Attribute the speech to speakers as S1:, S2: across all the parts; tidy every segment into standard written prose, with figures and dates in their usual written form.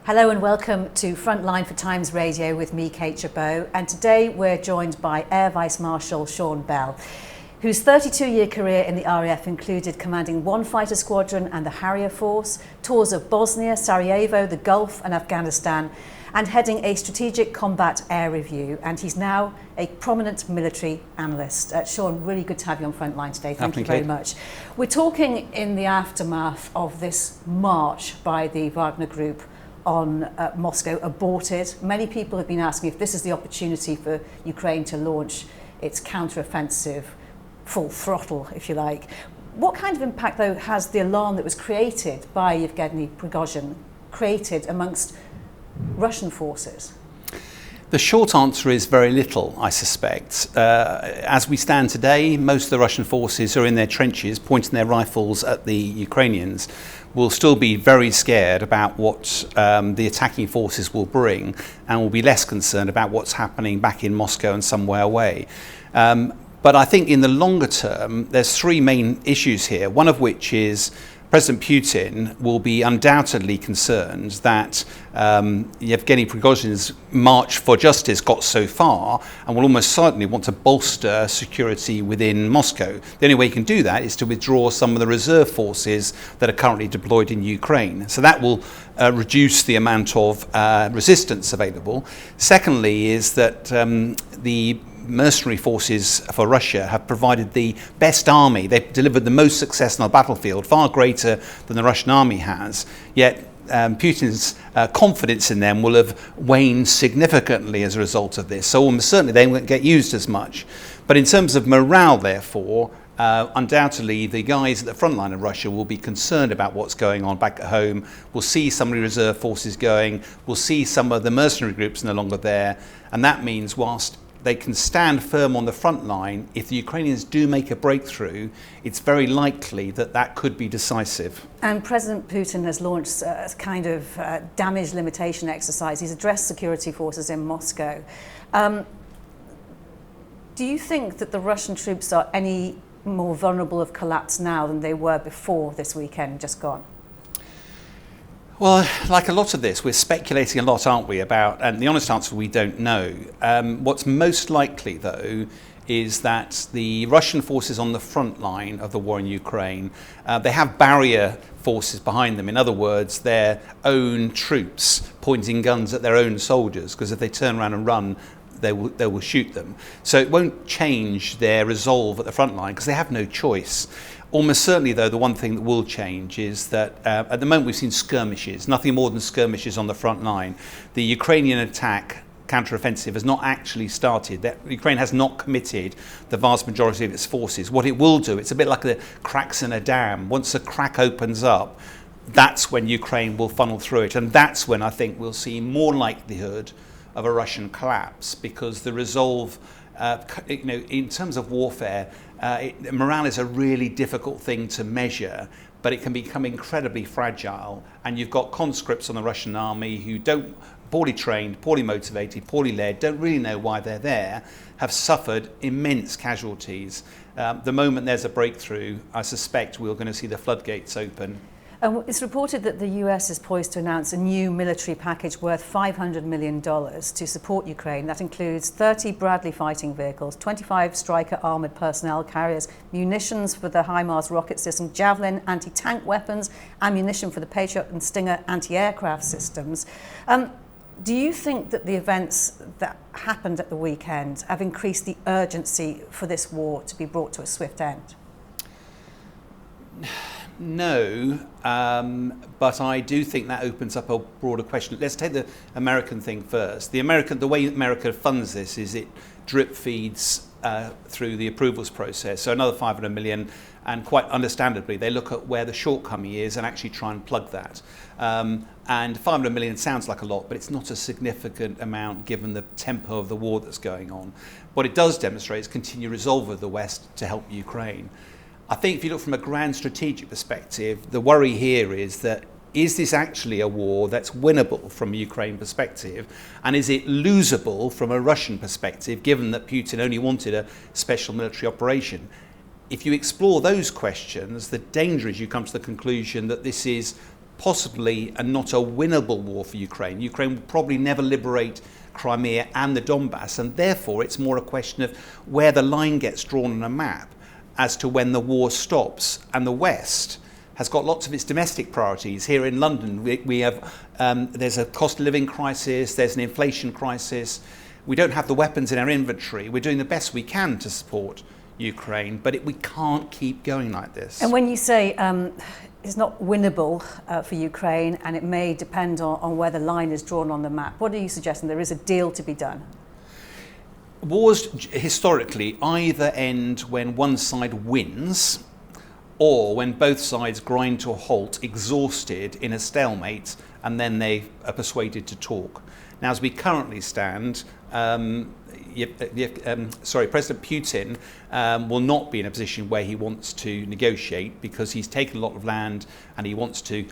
S1: Hello and welcome to Frontline for Times Radio with me, Kate Chabot, and today we're joined by Air Vice Marshal Sean Bell, whose 32-year career in the RAF included commanding one fighter squadron and the Harrier Force, tours of Bosnia, Sarajevo, the Gulf and Afghanistan, and heading a strategic combat air review. And he's now a prominent military analyst. Sean, really good to have you on Frontline today. Thank you very much. We're talking in the aftermath of this march by the Wagner Group on Moscow, aborted. Many people have been asking if this is the opportunity for Ukraine to launch its counter-offensive, full throttle, if you like. What kind of impact, though, has the alarm that was created by Yevgeny Prigozhin created amongst Russian forces?
S2: The short answer is very little, I suspect. As we stand today, most of the Russian forces are in their trenches, pointing their rifles at the Ukrainians. Will still be very scared about what the attacking forces will bring, and will be less concerned about what's happening back in Moscow and somewhere away. But I think in the longer term, there's three main issues here, one of which is President Putin will be undoubtedly concerned that Yevgeny Prigozhin's march for justice got so far, and will almost certainly want to bolster security within Moscow. The only way he can do that is to withdraw some of the reserve forces that are currently deployed in Ukraine. So that will reduce the amount of resistance available. Secondly is that the mercenary forces for Russia have provided the best army. They've delivered the most success on the battlefield, far greater than the Russian army has. Yet Putin's confidence in them will have waned significantly as a result of this. So almost certainly they won't get used as much. But in terms of morale, therefore, undoubtedly the guys at the front line of Russia will be concerned about what's going on back at home. We'll see some of the reserve forces going. We'll see some of the mercenary groups no longer there. And that means whilst they can stand firm on the front line, if the Ukrainians do make a breakthrough, it's very likely that that could be decisive.
S1: And President Putin has launched a kind of damage limitation exercise. He's addressed security forces in Moscow. Do you think that the Russian troops are any more vulnerable of collapse now than they were before this weekend just gone?
S2: Well, like a lot of this, we're speculating a lot, aren't we, about, and the honest answer, we don't know. What's most likely, though, is that the Russian forces on the front line of the war in Ukraine, they have barrier forces behind them. In other words, their own troops pointing guns at their own soldiers, because if they turn around and run, they will shoot them. So it won't change their resolve at the front line, because they have no choice. Almost certainly, though, the one thing that will change is that at the moment we've seen skirmishes, nothing more than skirmishes on the front line. The Ukrainian attack, counter-offensive, has not actually started. Ukraine has not committed the vast majority of its forces. What it will do, it's a bit like the cracks in a dam. Once a crack opens up, that's when Ukraine will funnel through it. And that's when I think we'll see more likelihood of a Russian collapse, because the resolve, in terms of warfare, morale is a really difficult thing to measure, but it can become incredibly fragile. And you've got conscripts on the Russian army who don't, poorly trained, poorly motivated, poorly led, don't really know why they're there, have suffered immense casualties. The moment there's a breakthrough, I suspect we're going to see the floodgates open.
S1: It's reported that the US is poised to announce a new military package worth $500 million to support Ukraine. That includes 30 Bradley fighting vehicles, 25 Stryker armoured personnel carriers, munitions for the HIMARS rocket system, Javelin anti-tank weapons, ammunition for the Patriot and Stinger anti-aircraft systems. Do you think that the events that happened at the weekend have increased the urgency for this war to be brought to a swift end?
S2: No, but I do think that opens up a broader question. Let's take the American thing first. The way America funds this is it drip feeds through the approvals process. So another 500 million, and quite understandably, they look at where the shortcoming is and actually try and plug that. And 500 million sounds like a lot, but it's not a significant amount given the tempo of the war that's going on. What it does demonstrate is continued resolve of the West to help Ukraine. I think if you look from a grand strategic perspective, the worry here is that, is this actually a war that's winnable from a Ukraine perspective? And is it losable from a Russian perspective, given that Putin only wanted a special military operation? If you explore those questions, the danger is you come to the conclusion that this is possibly not a winnable war for Ukraine. Ukraine will probably never liberate Crimea and the Donbass, and therefore it's more a question of where the line gets drawn on a map as to when the war stops. And the West has got lots of its domestic priorities. Here in London, we have there's a cost of living crisis, there's an inflation crisis. We don't have the weapons in our inventory. We're doing the best we can to support Ukraine, but we can't keep going like this.
S1: And when you say it's not winnable for Ukraine and it may depend on where the line is drawn on the map, what are you suggesting? There is a deal to be done?
S2: Wars historically either end when one side wins or when both sides grind to a halt, exhausted in a stalemate, and then they are persuaded to talk. Now, as we currently stand, President Putin will not be in a position where he wants to negotiate because he's taken a lot of land and he wants to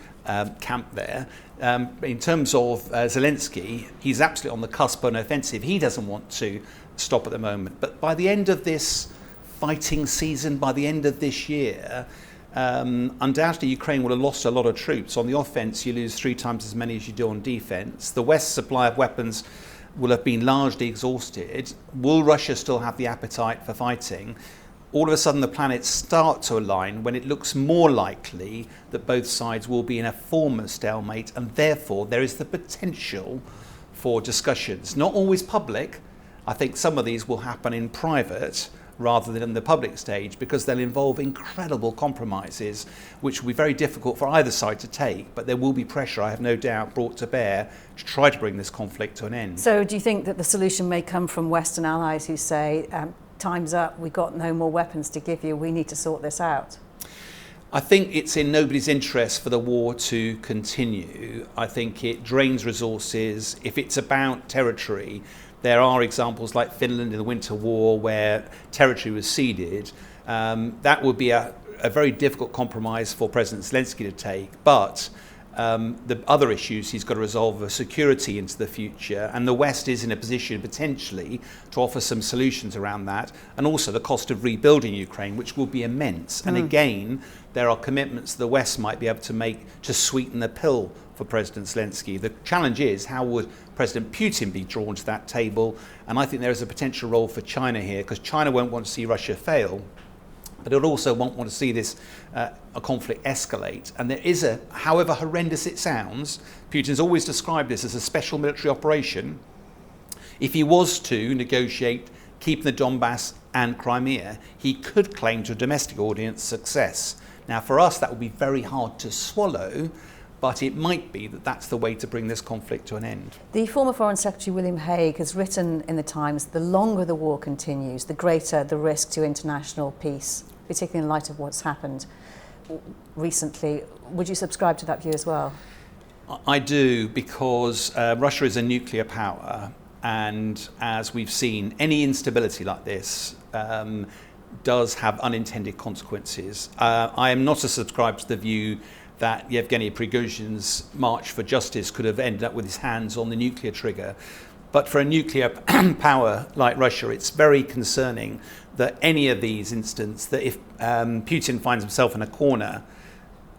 S2: camp there. In terms of Zelensky, he's absolutely on the cusp of an offensive. He doesn't want to stop at the moment. But by the end of this fighting season, by the end of this year, undoubtedly Ukraine will have lost a lot of troops. On the offence, you lose 3 times as many as you do on defence. The West's supply of weapons will have been largely exhausted. Will Russia still have the appetite for fighting? All of a sudden the planets start to align when it looks more likely that both sides will be in a form of stalemate, and therefore there is the potential for discussions. Not always public. I think some of these will happen in private rather than in the public stage, because they'll involve incredible compromises which will be very difficult for either side to take, but there will be pressure, I have no doubt, brought to bear to try to bring this conflict to an end.
S1: So do you think that the solution may come from Western allies who say, time's up, we've got no more weapons to give you, we need to sort this out?
S2: I think it's in nobody's interest for the war to continue. I think it drains resources. If it's about territory, there are examples like Finland in the Winter War where territory was ceded. That would be a very difficult compromise for President Zelensky to take. But the other issues he's got to resolve are security into the future, and the West is in a position potentially to offer some solutions around that, and also the cost of rebuilding Ukraine, which will be immense. And again, there are commitments the West might be able to make to sweeten the pill for President Zelensky. The challenge is, how would President Putin be drawn to that table? And I think there is a potential role for China here, because China won't want to see Russia fail, but it also won't want to see this a conflict escalate. And there is however horrendous it sounds, Putin's always described this as a special military operation. If he was to negotiate keeping the Donbass and Crimea, he could claim to a domestic audience success. Now, for us, that would be very hard to swallow, but it might be that that's the way to bring this conflict to an end.
S1: The former Foreign Secretary William Hague has written in the Times, the longer the war continues, the greater the risk to international peace, particularly in light of what's happened recently. Would you subscribe to that view as well?
S2: I do, because Russia is a nuclear power, and as we've seen, any instability like this does have unintended consequences. I am not a subscriber to the view that Yevgeny Prigozhin's March for Justice could have ended up with his hands on the nuclear trigger. But for a nuclear power like Russia, it's very concerning that any of these instances, that if Putin finds himself in a corner,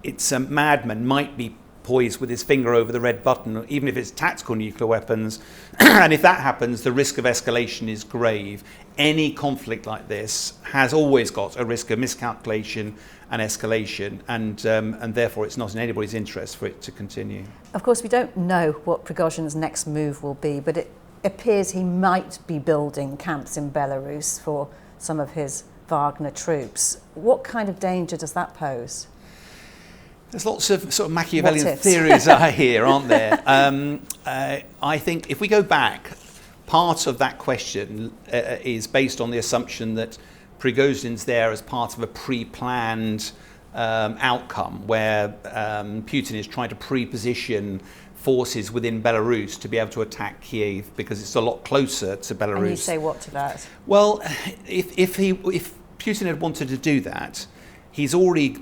S2: it's a madman might be poised with his finger over the red button, even if it's tactical nuclear weapons. And if that happens, the risk of escalation is grave. Any conflict like this has always got a risk of miscalculation and escalation, and therefore it's not in anybody's interest for it to continue.
S1: Of course, we don't know what Prigozhin's next move will be, but it appears he might be building camps in Belarus for some of his Wagner troops. What kind of danger does that pose?
S2: There's lots of sort of Machiavellian theories I hear, aren't there? I think if we go back, part of that question is based on the assumption that Prigozhin's there as part of a pre-planned outcome where Putin is trying to pre-position forces within Belarus to be able to attack Kiev because it's a lot closer to Belarus.
S1: And you say what to that?
S2: Well, if Putin had wanted to do that, he's already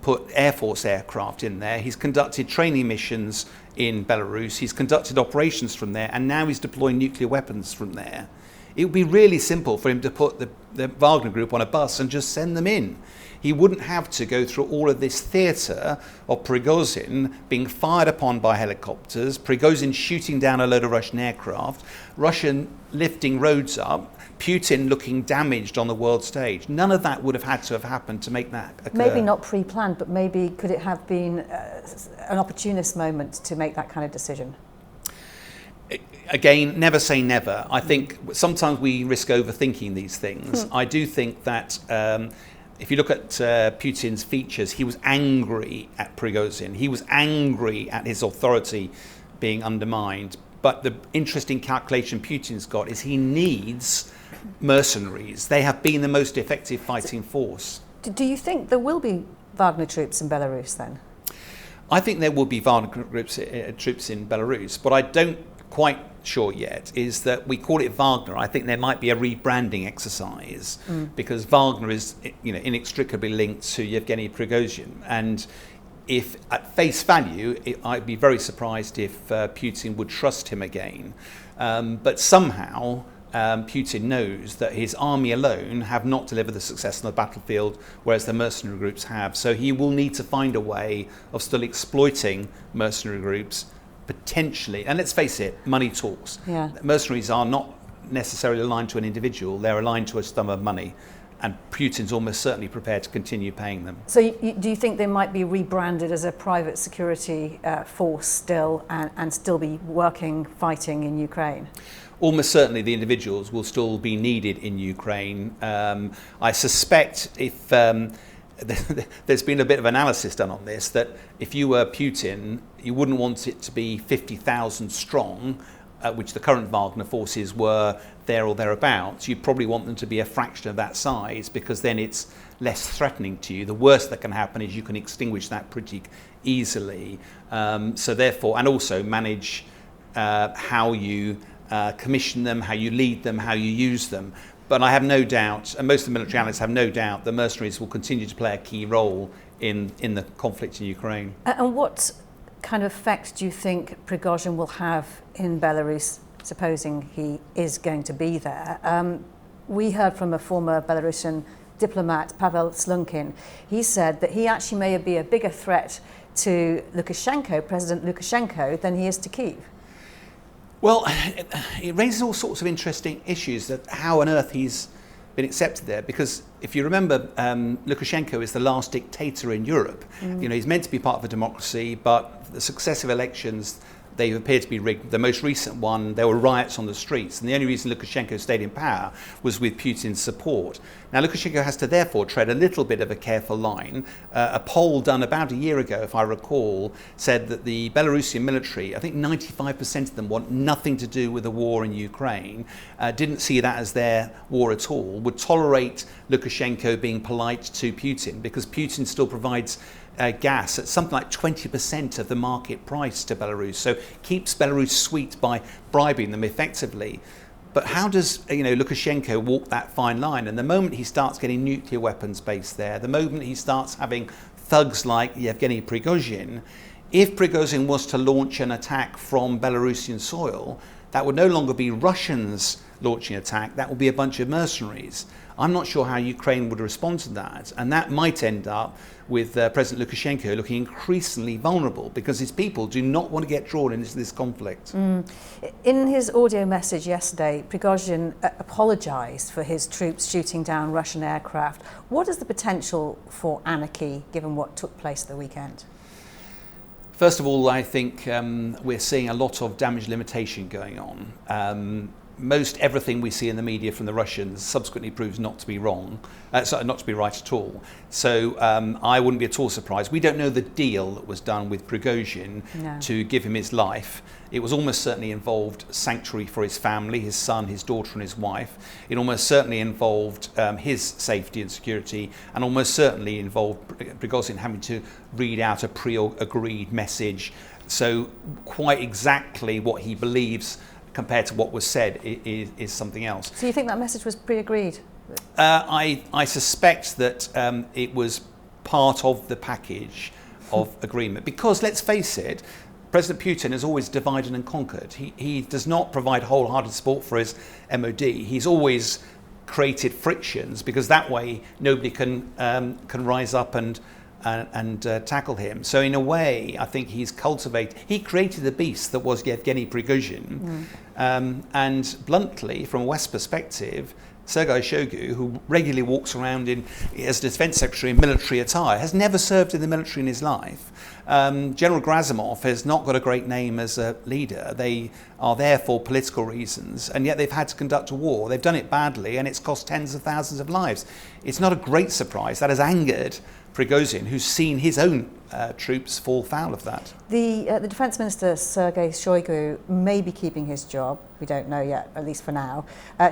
S2: put Air Force aircraft in there. He's conducted training missions in Belarus. He's conducted operations from there, and now he's deploying nuclear weapons from there. It would be really simple for him to put the Wagner group on a bus and just send them in. He wouldn't have to go through all of this theatre of Prigozhin being fired upon by helicopters, Prigozhin shooting down a load of Russian aircraft, Russian lifting roads up, Putin looking damaged on the world stage. None of that would have had to have happened to make that occur.
S1: Maybe not pre-planned, but maybe could it have been an opportunist moment to make that kind of decision?
S2: Again, never say never. I think sometimes we risk overthinking these things. I do think that if you look at Putin's features, he was angry at Prigozhin. He was angry at his authority being undermined. But the interesting calculation Putin's got is he needs mercenaries. They have been the most effective fighting force.
S1: Do you think there will be Wagner troops in Belarus then?
S2: I think there will be Wagner troops in Belarus, but I don't quite sure yet is that we call it Wagner. I think there might be a rebranding exercise because Wagner is, inextricably linked to Yevgeny Prigozhin. And if at face value, I'd be very surprised if Putin would trust him again. But somehow Putin knows that his army alone have not delivered the success on the battlefield, whereas the mercenary groups have. So he will need to find a way of still exploiting mercenary groups, potentially. And let's face it, money talks.
S1: Yeah.
S2: Mercenaries are not necessarily aligned to an individual, they're aligned to a sum of money. And Putin's almost certainly prepared to continue paying them.
S1: So do you think they might be rebranded as a private security force still and still be working, fighting in Ukraine?
S2: Almost certainly the individuals will still be needed in Ukraine. I suspect if there's been a bit of analysis done on this, that if you were Putin, you wouldn't want it to be 50,000 strong, which the current Wagner forces were there or thereabouts. You'd probably want them to be a fraction of that size because then it's less threatening to you. The worst that can happen is you can extinguish that pretty easily. So therefore, and also manage how you commission them, how you lead them, how you use them. But I have no doubt, and most of the military analysts have no doubt, the mercenaries will continue to play a key role in the conflict in Ukraine.
S1: And what kind of effect do you think Prigozhin will have in Belarus, supposing he is going to be there? We heard from a former Belarusian diplomat, Pavel Slunkin. He said that he actually may be a bigger threat to Lukashenko, President Lukashenko, than he is to Kyiv.
S2: Well, it raises all sorts of interesting issues, that how on earth he's been accepted there, because if you remember, Lukashenko is the last dictator in Europe. He's meant to be part of a democracy, but the successive elections, they appear to be rigged. The most recent one, there were riots on the streets, and the only reason Lukashenko stayed in power was with Putin's support. Now, Lukashenko has to therefore tread a little bit of a careful line. A poll done about a year ago, if I recall, said that the Belarusian military, I think 95% of them want nothing to do with the war in Ukraine, didn't see that as their war at all, would tolerate Lukashenko being polite to Putin, because Putin still provides gas at something like 20% of the market price to Belarus, so keeps Belarus sweet by bribing them effectively. But how does Lukashenko walk that fine line? And the moment he starts getting nuclear weapons based there, the moment he starts having thugs like Yevgeny Prigozhin, if Prigozhin was to launch an attack from Belarusian soil, that would no longer be Russians launching an attack, that would be a bunch of mercenaries. I'm not sure how Ukraine would respond to that, and that might end up with President Lukashenko looking increasingly vulnerable because his people do not want to get drawn into this conflict.
S1: In his audio message yesterday, Prigozhin apologised for his troops shooting down Russian aircraft. What is the potential for anarchy given what took place the weekend?
S2: First of all, I think we're seeing a lot of damage limitation going on. Most everything we see in the media from the Russians subsequently proves not to be wrong, not to be right at all. So I wouldn't be at all surprised. We don't know the deal that was done with Prigozhin to give him his life. It was almost certainly involved sanctuary for his family, his son, his daughter and his wife. It almost certainly involved his safety and security, and almost certainly involved Prigozhin having to read out a pre-agreed message. So quite exactly what he believes compared to what was said is something else.
S1: So you think that message was pre-agreed?
S2: I suspect that it was part of the package of agreement, because let's face it, President Putin has always divided and conquered. He does not provide wholehearted support for his MOD. He's always created frictions because that way nobody can rise up and tackle him. So in a way, I think he created the beast that was Yevgeny Prigozhin. And bluntly, from a West perspective, Sergei Shoigu, who regularly walks around as defense secretary in military attire, has never served in the military in his life. General Gerasimov has not got a great name as a leader. They are there for political reasons, and yet they've had to conduct a war. They've done it badly, and it's cost tens of thousands of lives. It's not a great surprise. That has angered Prigozhin, who's seen his own troops fall foul of that.
S1: The Defence Minister, Sergei Shoigu, may be keeping his job. We don't know yet, at least for now.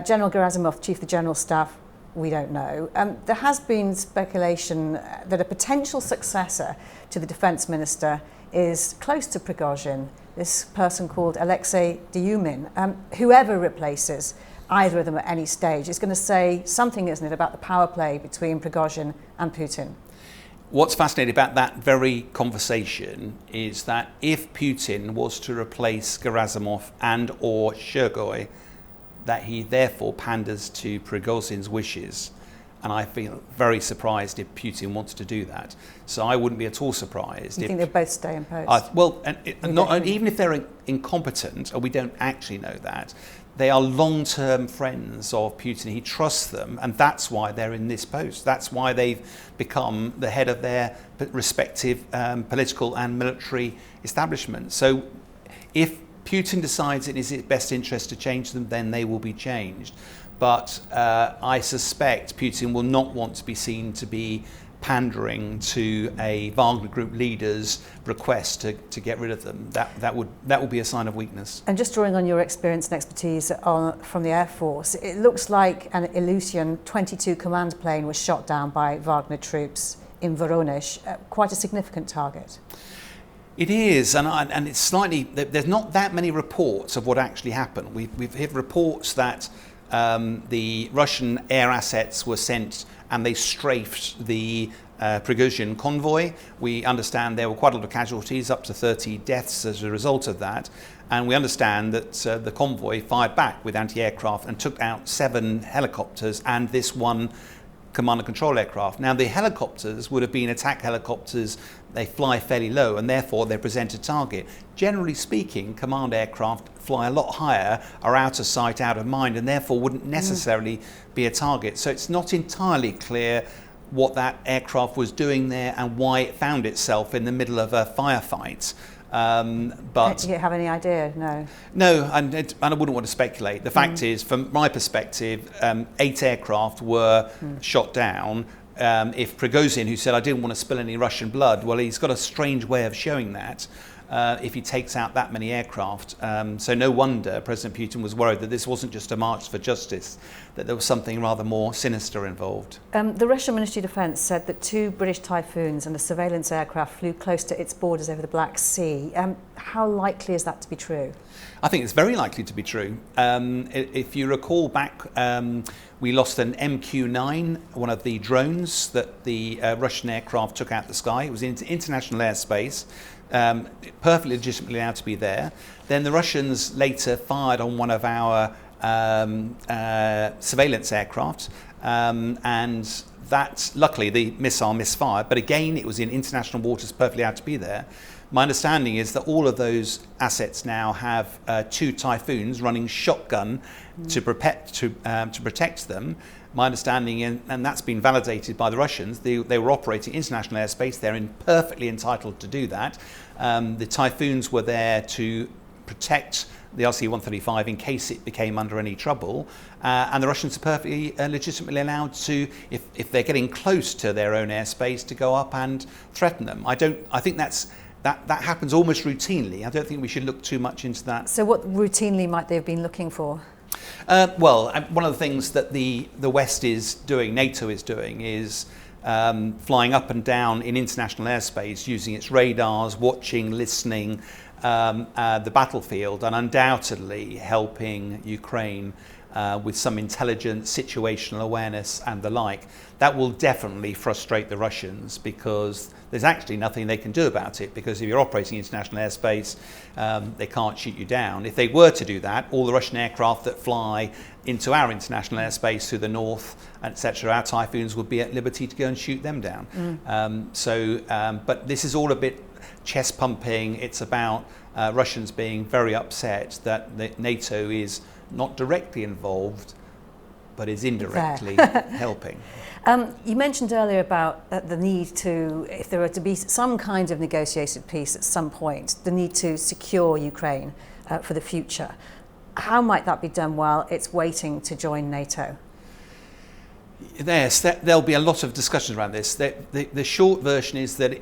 S1: General Gerasimov, Chief of the General Staff, we don't know. There has been speculation that a potential successor to the Defence Minister is close to Prigozhin, this person called Alexei Dyumin. Whoever replaces either of them at any stage is going to say something, isn't it, about the power play between Prigozhin and Putin?
S2: What's fascinating about that very conversation is that if Putin was to replace Gerasimov and or Shoigu, that he therefore panders to Prigozhin's wishes. And I feel very surprised if Putin wants to do that. So I wouldn't be at all surprised.
S1: You think they'll both stay in post?
S2: Even if they're incompetent, or we don't actually know that, they are long-term friends of Putin. He trusts them, and that's why they're in this post. That's why they've become the head of their respective political and military establishment. So if Putin decides it is in his best interest to change them, then they will be changed. But I suspect Putin will not want to be seen to be pandering to a Wagner Group leader's request to get rid of them. That would be a sign of weakness.
S1: And just drawing on your experience and expertise from the Air Force, it looks like an Ilyushin 22 command plane was shot down by Wagner troops in Voronezh, quite a significant target.
S2: It is, and it's slightly, there's not that many reports of what actually happened. We've had reports that the Russian air assets were sent and they strafed the Prigozhin convoy. We understand there were quite a lot of casualties, up to 30 deaths as a result of that. And we understand that the convoy fired back with anti-aircraft and took out 7 helicopters and this one command and control aircraft. Now the helicopters would have been attack helicopters. They fly fairly low and therefore they present a target. Generally speaking, command aircraft fly a lot higher, are out of sight, out of mind, and therefore wouldn't necessarily be a target. So it's not entirely clear what that aircraft was doing there and why it found itself in the middle of a firefight. But
S1: do you have any idea?
S2: No, and I wouldn't want to speculate. The fact is, from my perspective, 8 aircraft were shot down. If Prigozhin, who said I didn't want to spill any Russian blood, well, he's got a strange way of showing that if he takes out that many aircraft. So no wonder President Putin was worried that this wasn't just a march for justice, that there was something rather more sinister involved.
S1: The Russian Ministry of Defence said that 2 British Typhoons and a surveillance aircraft flew close to its borders over the Black Sea. How likely is that to be true?
S2: I think it's very likely to be true. If you recall back, we lost an MQ-9, one of the drones that the Russian aircraft took out the sky. It was in international airspace, perfectly legitimately allowed to be there. Then the Russians later fired on one of our surveillance aircraft, and that, luckily, the missile misfired. But again, it was in international waters, perfectly allowed to be there. My understanding is that all of those assets now have 2 Typhoons running shotgun to protect them. My understanding, and that's been validated by the Russians, they were operating international airspace. They're perfectly entitled to do that. The Typhoons were there to protect the RC-135 in case it became under any trouble, and the Russians are perfectly legitimately allowed to, if they're getting close to their own airspace, to go up and threaten them. I think that happens almost routinely. I don't think we should look too much into that.
S1: So what routinely might they have been looking for?
S2: Well, one of the things that the West is doing, NATO is doing, is flying up and down in international airspace using its radars, watching, listening, the battlefield and undoubtedly helping Ukraine with some intelligence, situational awareness and the like. That will definitely frustrate the Russians because there's actually nothing they can do about it, because if you're operating international airspace, they can't shoot you down. If they were to do that, all the Russian aircraft that fly into our international airspace through the north, etc., our Typhoons would be at liberty to go and shoot them down. But this is all a bit chest pumping. It's about Russians being very upset that NATO is not directly involved, but is indirectly helping.
S1: You mentioned earlier about the need to, if there were to be some kind of negotiated peace at some point, the need to secure Ukraine for the future. How might that be done while it's waiting to join NATO?
S2: Yes, there'll be a lot of discussions around this. The short version is that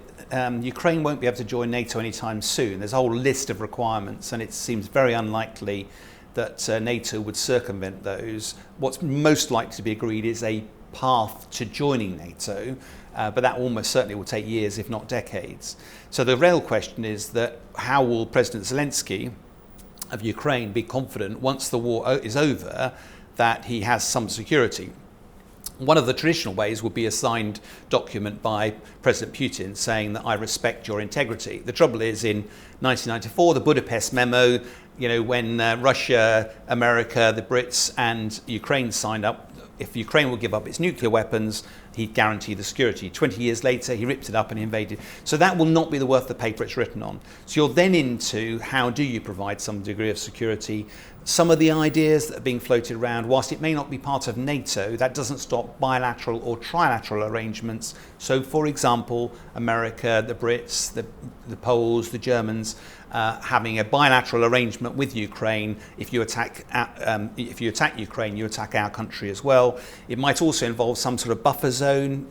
S2: Ukraine won't be able to join NATO anytime soon. There's a whole list of requirements, and it seems very unlikely that NATO would circumvent those. What's most likely to be agreed is a path to joining NATO, but that almost certainly will take years, if not decades. So the real question is that how will President Zelensky of Ukraine be confident once the war is over that he has some security? One of the traditional ways would be a signed document by President Putin saying that I respect your integrity. The trouble is, in 1994, the Budapest memo, when Russia, America, the Brits and Ukraine signed up, if Ukraine will give up its nuclear weapons, he'd guarantee the security. 20 years later, he ripped it up and invaded. So that will not be the worth of the paper it's written on. So you're then into how do you provide some degree of security? Some of the ideas that are being floated around, whilst it may not be part of NATO, that doesn't stop bilateral or trilateral arrangements. So, for example, America, the Brits, the Poles, the Germans, having a bilateral arrangement with Ukraine. If you attack Ukraine, you attack our country as well. It might also involve some sort of buffer zone,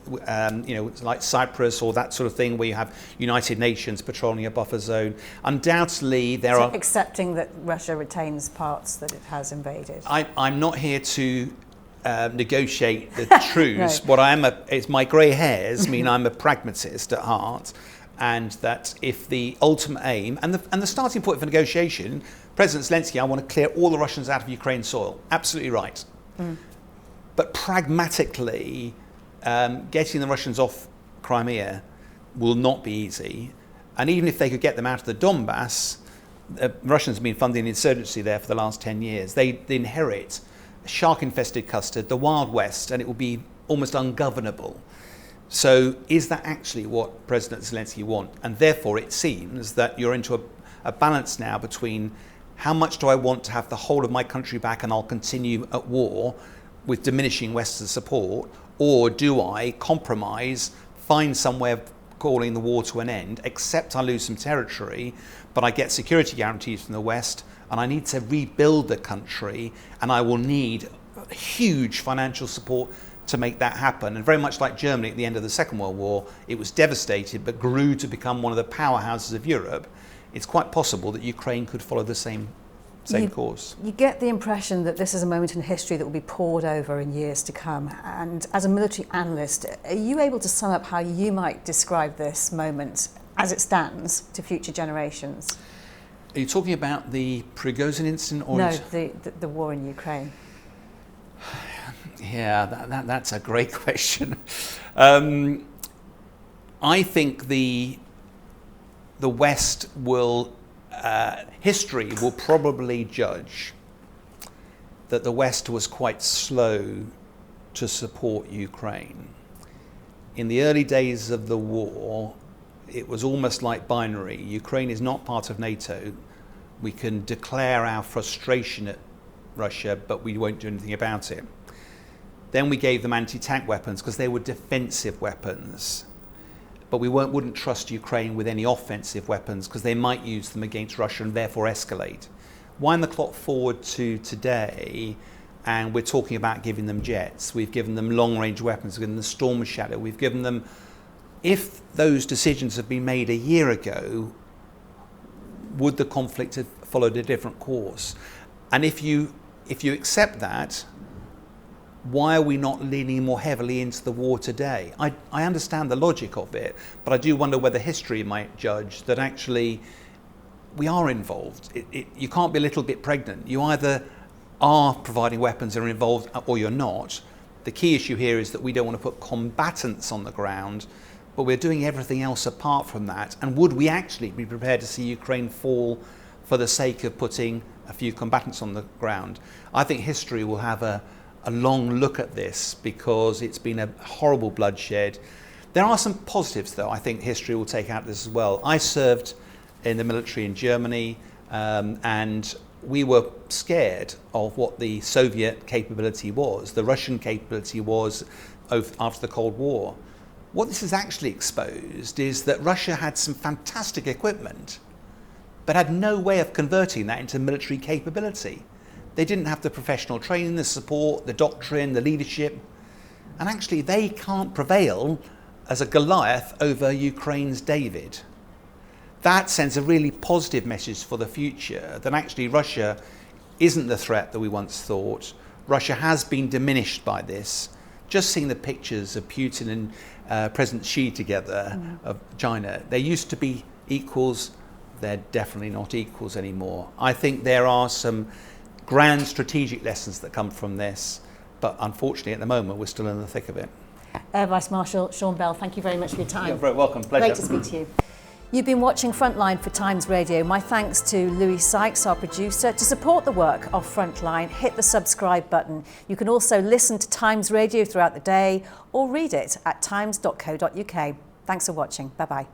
S2: like Cyprus or that sort of thing, where you have United Nations patrolling a buffer zone. Undoubtedly, there are
S1: accepting that Russia retains parts that it has invaded.
S2: I'm not here to negotiate the truce.
S1: No.
S2: What I am it's my grey hairs mean I'm a pragmatist at heart. And that if the ultimate aim and the starting point for negotiation, President Zelensky, I want to clear all the Russians out of Ukraine soil. Absolutely right. But pragmatically, getting the Russians off Crimea will not be easy. And even if they could get them out of the Donbass, the Russians have been funding insurgency there for the last 10 years. They inherit shark-infested custard, the Wild West, and it will be almost ungovernable. So is that actually what President Zelensky wants? And therefore it seems that you're into a balance now between how much do I want to have the whole of my country back and I'll continue at war with diminishing Western support, or do I compromise, find some way of calling the war to an end, accept I lose some territory, but I get security guarantees from the West and I need to rebuild the country and I will need huge financial support to make that happen. And very much like Germany at the end of the Second World War, it was devastated but grew to become one of the powerhouses of Europe. It's quite possible that Ukraine could follow the same course. You
S1: get the impression that this is a moment in history that will be pored over in years to come. And as a military analyst, are you able to sum up how you might describe this moment as it stands to future generations?
S2: Are you talking about the Prigozhin incident? Or
S1: no, the war in Ukraine.
S2: Yeah, that's a great question. I think the West will, history will probably judge that the West was quite slow to support Ukraine. In the early days of the war, it was almost like binary. Ukraine is not part of NATO. We can declare our frustration at Russia, but we won't do anything about it. Then we gave them anti-tank weapons because they were defensive weapons. But we wouldn't trust Ukraine with any offensive weapons because they might use them against Russia and therefore escalate. Wind the clock forward to today, and we're talking about giving them jets. We've given them long-range weapons. We've given them the Storm Shadow. We've given them... If those decisions had been made a year ago, would the conflict have followed a different course? And if you accept that, why are we not leaning more heavily into the war today? I understand the logic of it, but I do wonder whether history might judge that actually we are involved. You can't be a little bit pregnant. You either are providing weapons and are involved, or you're not. The key issue here is that we don't want to put combatants on the ground, but we're doing everything else apart from that. And would we actually be prepared to see Ukraine fall for the sake of putting a few combatants on the ground? I think history will have a long look at this, because it's been a horrible bloodshed. There are some positives, though, I think history will take out of this as well. I served in the military in Germany, and we were scared of what the Soviet capability was, the Russian capability was after the Cold War. What this has actually exposed is that Russia had some fantastic equipment, but had no way of converting that into military capability. They didn't have the professional training, the support, the doctrine, the leadership, and actually they can't prevail as a Goliath over Ukraine's David. That sends a really positive message for the future, that actually Russia isn't the threat that we once thought. Russia has been diminished by this. Just seeing the pictures of Putin and President Xi together of China, they used to be equals, they're definitely not equals anymore. I think there are some grand strategic lessons that come from this, but unfortunately at the moment we're still in the thick of it.
S1: Air Vice Marshal Sean Bell, thank you very much for your time.
S2: You're very welcome, pleasure.
S1: Great to speak to you. You've been watching Frontline for Times Radio. My thanks to Louis Sykes, our producer. To support the work of Frontline, hit the subscribe button. You can also listen to Times Radio throughout the day or read it at times.co.uk. Thanks for watching. Bye-bye.